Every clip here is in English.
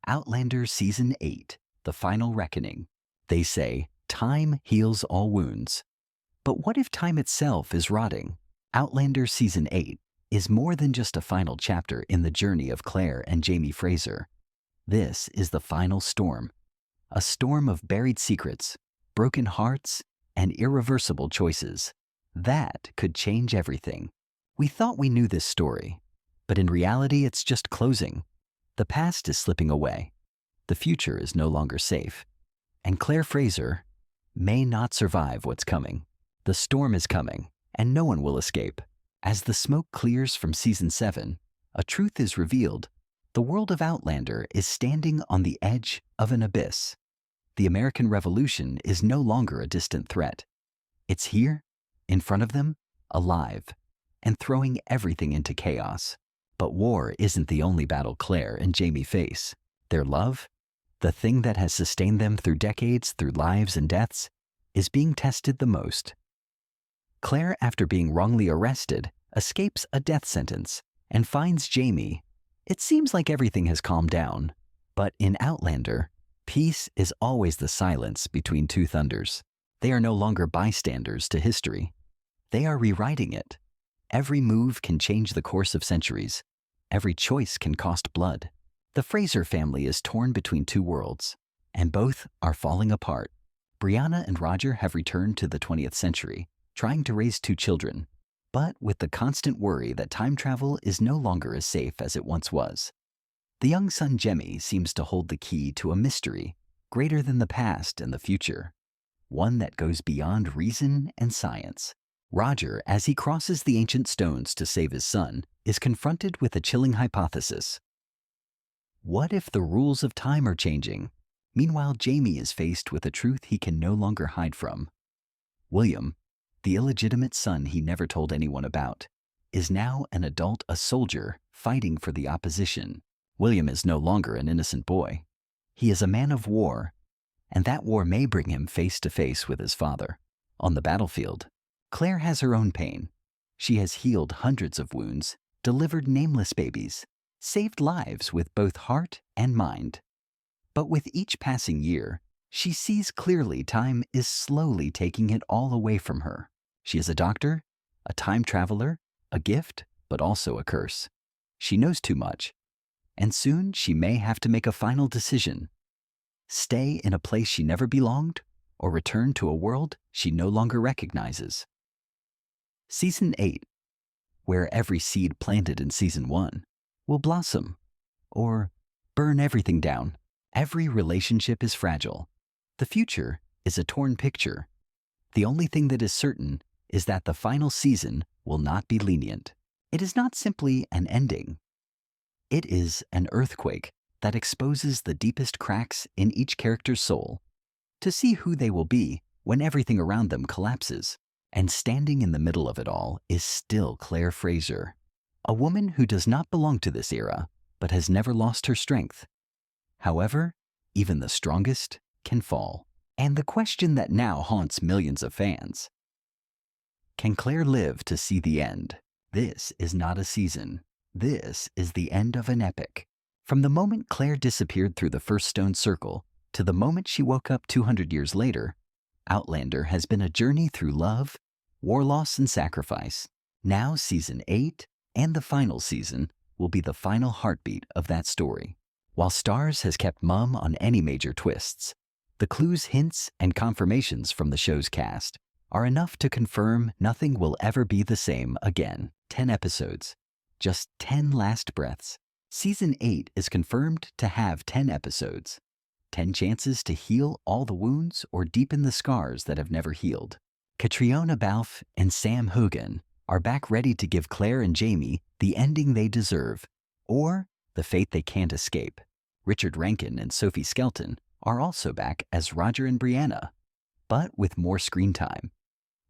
Outlander Season 8, The Final Reckoning. They say, time heals all wounds. But what if time itself is rotting? Outlander Season 8 is more than just a final chapter in the journey of Claire and Jamie Fraser. This is the final storm. A storm of buried secrets, broken hearts, and irreversible choices. That could change everything. We thought we knew this story, but in reality it's just closing. The past is slipping away. The future is no longer safe. And Claire Fraser may not survive what's coming. The storm is coming, and no one will escape. As the smoke clears from Season 7, a truth is revealed. The world of Outlander is standing on the edge of an abyss. The American Revolution is no longer a distant threat. It's here, in front of them, alive, and throwing everything into chaos. But war isn't the only battle Claire and Jamie face. Their love, the thing that has sustained them through decades, through lives and deaths, is being tested the most. Claire, after being wrongly arrested, escapes a death sentence and finds Jamie. It seems like everything has calmed down, but in Outlander, peace is always the silence between two thunders. They are no longer bystanders to history. They are rewriting it. Every move can change the course of centuries. Every choice can cost blood. The Fraser family is torn between two worlds, and both are falling apart. Brianna and Roger have returned to the 20th century, trying to raise two children, but with the constant worry that time travel is no longer as safe as it once was. The young son Jemmy seems to hold the key to a mystery greater than the past and the future, one that goes beyond reason and science. Roger, as he crosses the ancient stones to save his son, is confronted with a chilling hypothesis. What if the rules of time are changing? Meanwhile, Jamie is faced with a truth he can no longer hide from. William, the illegitimate son he never told anyone about, is now an adult, a soldier, fighting for the opposition. William is no longer an innocent boy. He is a man of war, and that war may bring him face to face with his father. On the battlefield, Claire has her own pain. She has healed hundreds of wounds, delivered nameless babies, saved lives with both heart and mind. But with each passing year, she sees clearly time is slowly taking it all away from her. She is a doctor, a time traveler, a gift, but also a curse. She knows too much, and soon she may have to make a final decision. Stay in a place she never belonged, or return to a world she no longer recognizes. Season 8, where every seed planted in Season 1 will blossom, or burn everything down. Every relationship is fragile. The future is a torn picture. The only thing that is certain is that the final season will not be lenient. It is not simply an ending. It is an earthquake that exposes the deepest cracks in each character's soul, to see who they will be when everything around them collapses. And standing in the middle of it all is still Claire Fraser, a woman who does not belong to this era, but has never lost her strength. However, even the strongest can fall. And the question that now haunts millions of fans: can Claire live to see the end? This is not a season. This is the end of an epic. From the moment Claire disappeared through the first stone circle to the moment she woke up 200 years later, Outlander has been a journey through love, war loss, and sacrifice. Now Season 8 and the final season will be the final heartbeat of that story. While Starz has kept mum on any major twists, the clues, hints, and confirmations from the show's cast are enough to confirm nothing will ever be the same again. 10 episodes, just 10 last breaths. Season 8 is confirmed to have 10 episodes. 10 chances to heal all the wounds or deepen the scars that have never healed. Catriona Balfe and Sam Hogan are back ready to give Claire and Jamie the ending they deserve, or the fate they can't escape. Richard Rankin and Sophie Skelton are also back as Roger and Brianna, but with more screen time.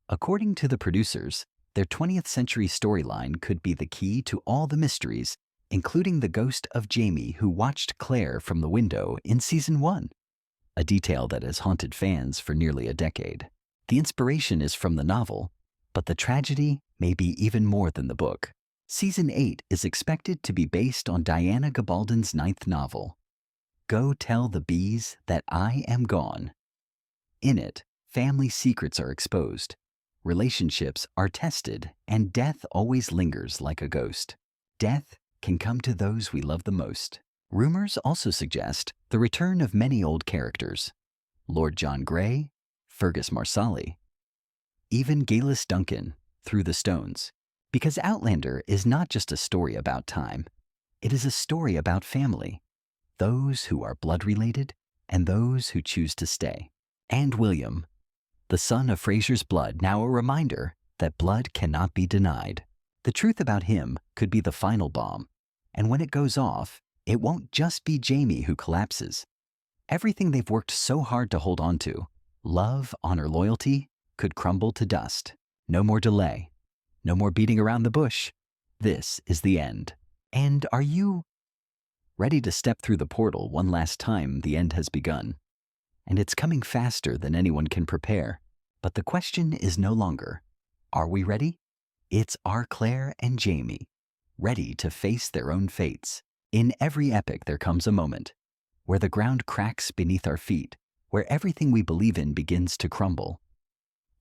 According to the producers, their 20th century storyline could be the key to all the mysteries, including the ghost of Jamie who watched Claire from the window in Season 1, a detail that has haunted fans for nearly a decade. The inspiration is from the novel, but the tragedy may be even more than the book. Season 8 is expected to be based on Diana Gabaldon's 9th novel. Go tell the bees that I am gone. In it, family secrets are exposed, relationships are tested, and death always lingers like a ghost. Death can come to those we love the most. Rumors also suggest the return of many old characters. Lord John Grey, Fergus Marsali, even Galus Duncan through the stones. Because Outlander is not just a story about time, it is a story about family, those who are blood-related and those who choose to stay. And William, the son of Fraser's blood, now a reminder that blood cannot be denied. The truth about him could be the final bomb, and when it goes off, it won't just be Jamie who collapses. Everything they've worked so hard to hold on to, love, honor, loyalty, could crumble to dust. No more delay. No more beating around the bush. This is the end. And are you ready to step through the portal one last time? The end has begun. And it's coming faster than anyone can prepare. But the question is no longer, are we ready? It's, are Claire and Jamie ready to face their own fates? In every epic there comes a moment where the ground cracks beneath our feet, where everything we believe in begins to crumble.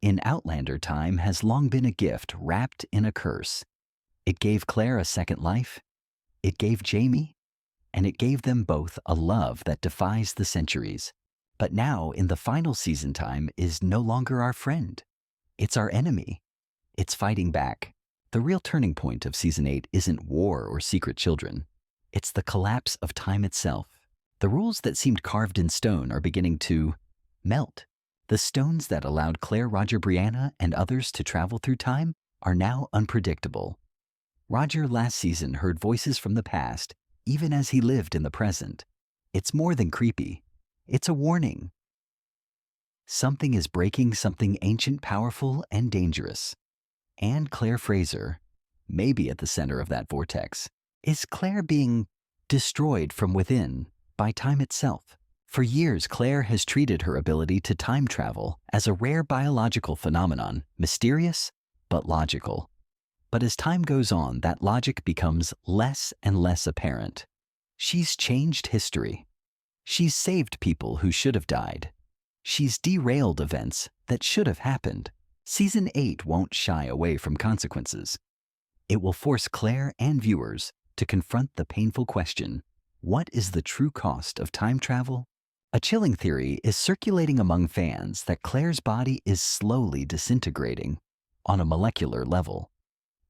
In Outlander, time has long been a gift wrapped in a curse. It gave Claire a second life, it gave Jamie, and it gave them both a love that defies the centuries. But now, in the final season, time is no longer our friend. It's our enemy. It's fighting back. The real turning point of Season 8 isn't war or secret children. It's the collapse of time itself. The rules that seemed carved in stone are beginning to melt. The stones that allowed Claire, Roger, Brianna, and others to travel through time are now unpredictable. Roger last season heard voices from the past, even as he lived in the present. It's more than creepy. It's a warning. Something is breaking, something ancient, powerful, and dangerous. And Claire Fraser may be at the center of that vortex. Is Claire being destroyed from within by time itself? For years, Claire has treated her ability to time travel as a rare biological phenomenon, mysterious but logical. But as time goes on, that logic becomes less and less apparent. She's changed history. She's saved people who should have died. She's derailed events that should have happened. Season 8 won't shy away from consequences. It will force Claire and viewers to confront the painful question, what is the true cost of time travel? A chilling theory is circulating among fans that Claire's body is slowly disintegrating on a molecular level,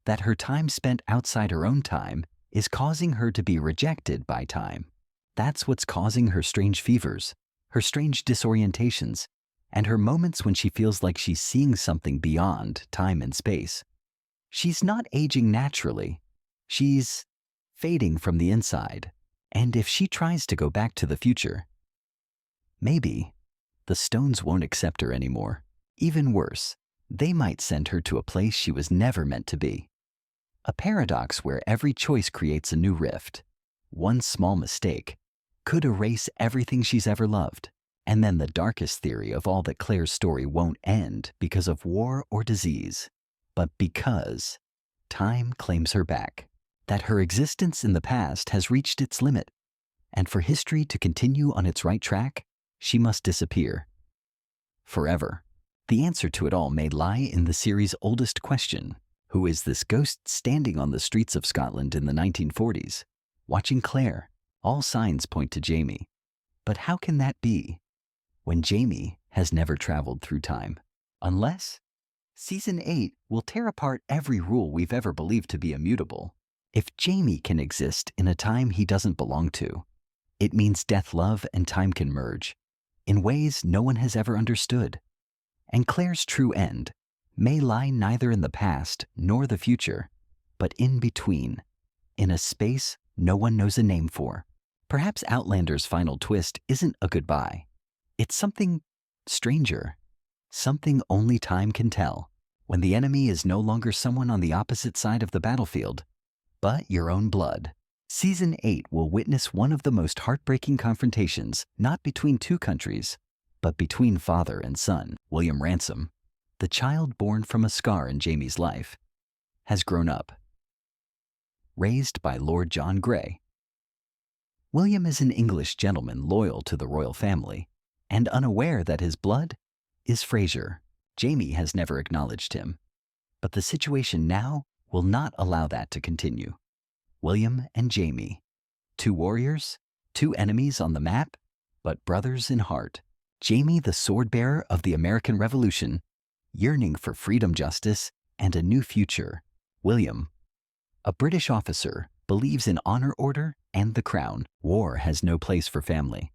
that her time spent outside her own time is causing her to be rejected by time. That's what's causing her strange fevers, her strange disorientations, and her moments when she feels like she's seeing something beyond time and space. She's not aging naturally. She's fading from the inside. And if she tries to go back to the future, maybe the stones won't accept her anymore. Even worse, they might send her to a place she was never meant to be. A paradox where every choice creates a new rift. One small mistake could erase everything she's ever loved. And then the darkest theory of all, that Claire's story won't end because of war or disease, but because time claims her back. That her existence in the past has reached its limit, and for history to continue on its right track, she must disappear. Forever. The answer to it all may lie in the series' oldest question. Who is this ghost standing on the streets of Scotland in the 1940s, watching Claire? All signs point to Jamie. But how can that be, when Jamie has never traveled through time? Unless Season 8 will tear apart every rule we've ever believed to be immutable. If Jamie can exist in a time he doesn't belong to, it means death, love, and time can merge in ways no one has ever understood. And Claire's true end may lie neither in the past nor the future, but in between, in a space no one knows a name for. Perhaps Outlander's final twist isn't a goodbye. It's something stranger, something only time can tell, when the enemy is no longer someone on the opposite side of the battlefield, but your own blood. Season 8 will witness one of the most heartbreaking confrontations, not between two countries, but between father and son. William Ransom, the child born from a scar in Jamie's life, has grown up, raised by Lord John Grey. William is an English gentleman loyal to the royal family and unaware that his blood is Fraser. Jamie has never acknowledged him, but the situation now will not allow that to continue. William and Jamie, two warriors, two enemies on the map, but brothers in heart. Jamie, the sword-bearer of the American Revolution, yearning for freedom, justice, and a new future. William, a British officer, believes in honor, order, and the crown. War has no place for family.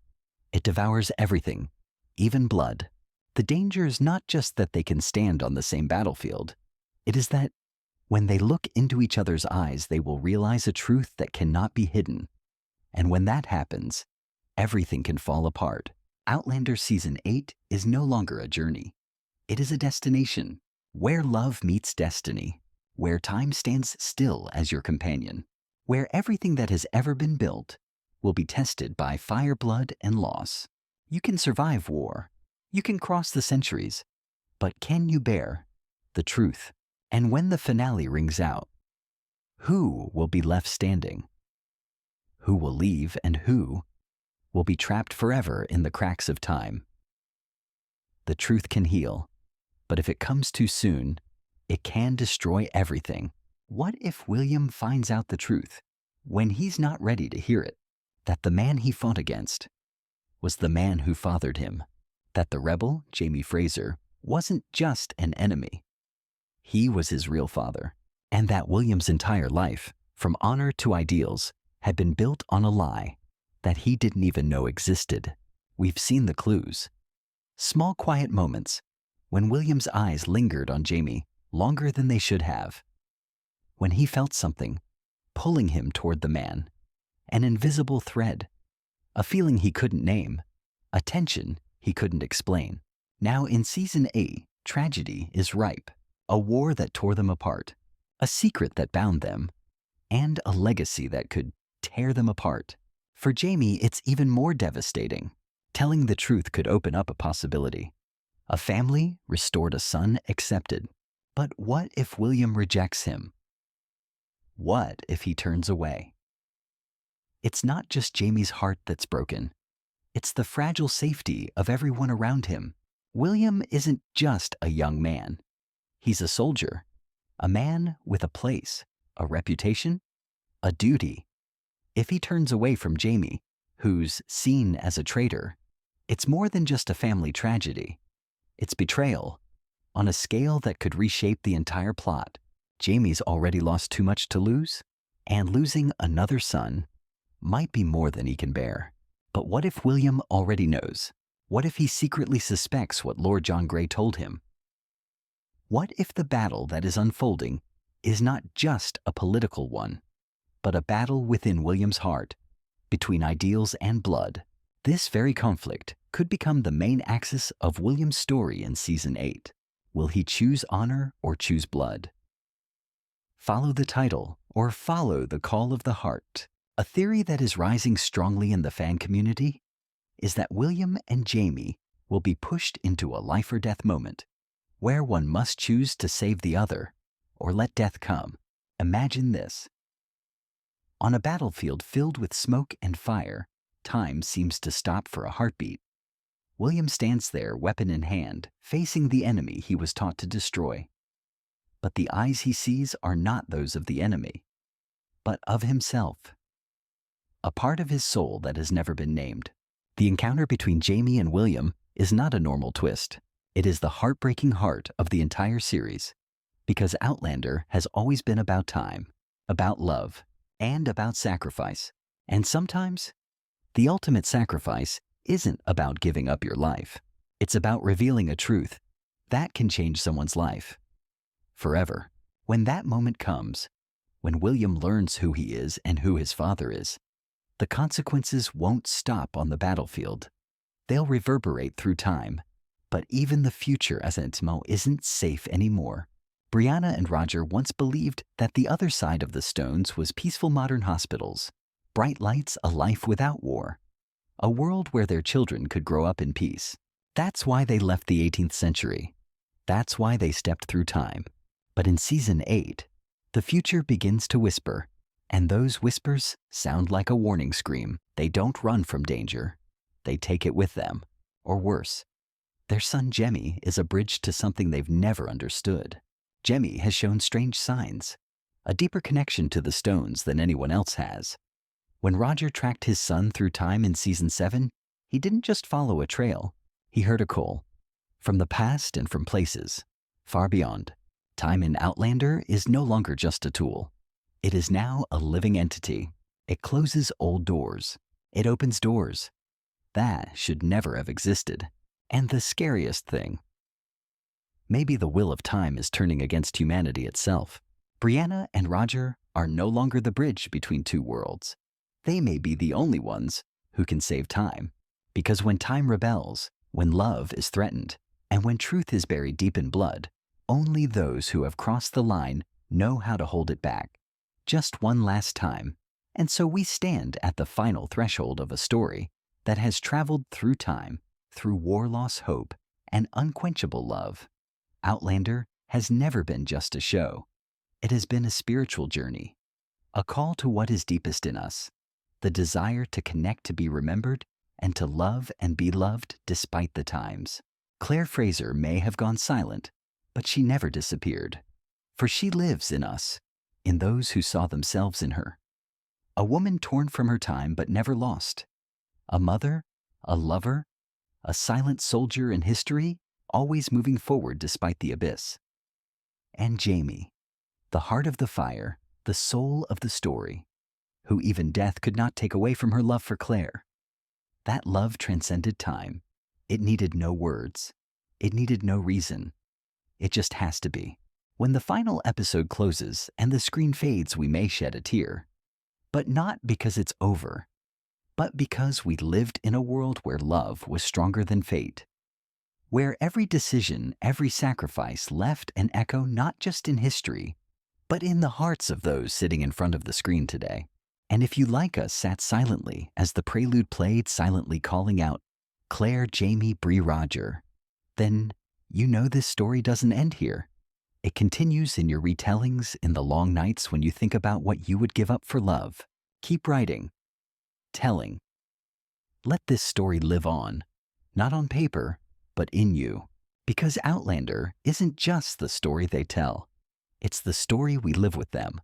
It devours everything, even blood. The danger is not just that they can stand on the same battlefield. It is that when they look into each other's eyes, they will realize a truth that cannot be hidden. And when that happens, everything can fall apart. Outlander Season 8 is no longer a journey. It is a destination, where love meets destiny, where time stands still as your companion, where everything that has ever been built will be tested by fire, blood, and loss. You can survive war. You can cross the centuries. But can you bear the truth? And when the finale rings out, who will be left standing? Who will leave and who will be trapped forever in the cracks of time? The truth can heal, but if it comes too soon, it can destroy everything. What if William finds out the truth when he's not ready to hear it? That the man he fought against was the man who fathered him. That the rebel, Jamie Fraser, wasn't just an enemy. He was his real father. And that William's entire life, from honor to ideals, had been built on a lie that he didn't even know existed. We've seen the clues. Small quiet moments when William's eyes lingered on Jamie longer than they should have. When he felt something pulling him toward the man. An invisible thread. A feeling he couldn't name. A tension he couldn't explain. Now in Season 8, tragedy is ripe. A war that tore them apart. A secret that bound them. And a legacy that could tear them apart. For Jamie, it's even more devastating. Telling the truth could open up a possibility. A family restored, a son accepted. But what if William rejects him? What if he turns away? It's not just Jamie's heart that's broken. It's the fragile safety of everyone around him. William isn't just a young man. He's a soldier, a man with a place, a reputation, a duty. If he turns away from Jamie, who's seen as a traitor, it's more than just a family tragedy. It's betrayal, on a scale that could reshape the entire plot. Jamie's already lost too much to lose, and losing another son might be more than he can bear. But what if William already knows? What if he secretly suspects what Lord John Grey told him? What if the battle that is unfolding is not just a political one, but a battle within William's heart, between ideals and blood? This very conflict could become the main axis of William's story in Season 8. Will he choose honor or choose blood? Follow the title or follow the call of the heart. A theory that is rising strongly in the fan community is that William and Jamie will be pushed into a life or death moment, where one must choose to save the other or let death come. Imagine this. On a battlefield filled with smoke and fire, time seems to stop for a heartbeat. William stands there, weapon in hand, facing the enemy he was taught to destroy. But the eyes he sees are not those of the enemy, but of himself. A part of his soul that has never been named. The encounter between Jamie and William is not a normal twist. It is the heartbreaking heart of the entire series, because Outlander has always been about time, about love, and about sacrifice. And sometimes, the ultimate sacrifice isn't about giving up your life. It's about revealing a truth that can change someone's life forever. When that moment comes, when William learns who he is and who his father is, the consequences won't stop on the battlefield. They'll reverberate through time. But even the future as Intimo isn't safe anymore. Brianna and Roger once believed that the other side of the stones was peaceful modern hospitals, bright lights, a life without war, a world where their children could grow up in peace. That's why they left the 18th century. That's why they stepped through time. But in Season 8, the future begins to whisper, And those whispers sound like a warning scream. They don't run from danger. They take it with them. Or worse, their son Jemmy is a bridge to something they've never understood. Jemmy has shown strange signs, a deeper connection to the stones than anyone else has. When Roger tracked his son through time in Season 7, he didn't just follow a trail. He heard a call. From the past and from places far beyond. Time in Outlander is no longer just a tool. It is now a living entity. It closes old doors. It opens doors. That should never have existed. And the scariest thing, maybe the will of time is turning against humanity itself. Brianna and Roger are no longer the bridge between two worlds. They may be the only ones who can save time. Because when time rebels, when love is threatened, and when truth is buried deep in blood, only those who have crossed the line know how to hold it back. Just one last time. And so we stand at the final threshold of a story that has traveled through time, through war-loss hope and unquenchable love. Outlander has never been just a show. It has been a spiritual journey, a call to what is deepest in us, the desire to connect, to be remembered, and to love and be loved despite the times. Claire Fraser may have gone silent, but she never disappeared. For she lives in us, in those who saw themselves in her. A woman torn from her time but never lost. A mother, a lover, a silent soldier in history, always moving forward despite the abyss. And Jamie, the heart of the fire, the soul of the story, who even death could not take away from her love for Claire. That love transcended time. It needed no words. It needed no reason. It just has to be. When the final episode closes and the screen fades, we may shed a tear. But not because it's over, but because we lived in a world where love was stronger than fate. Where every decision, every sacrifice left an echo not just in history, but in the hearts of those sitting in front of the screen today. And if you like us sat silently as the prelude played, silently calling out, Claire, Jamie, Bree, Roger, then you know this story doesn't end here. It continues in your retellings, in the long nights when you think about what you would give up for love. Keep writing, telling. Let this story live on, not on paper, but in you. Because Outlander isn't just the story they tell. It's the story we live with them.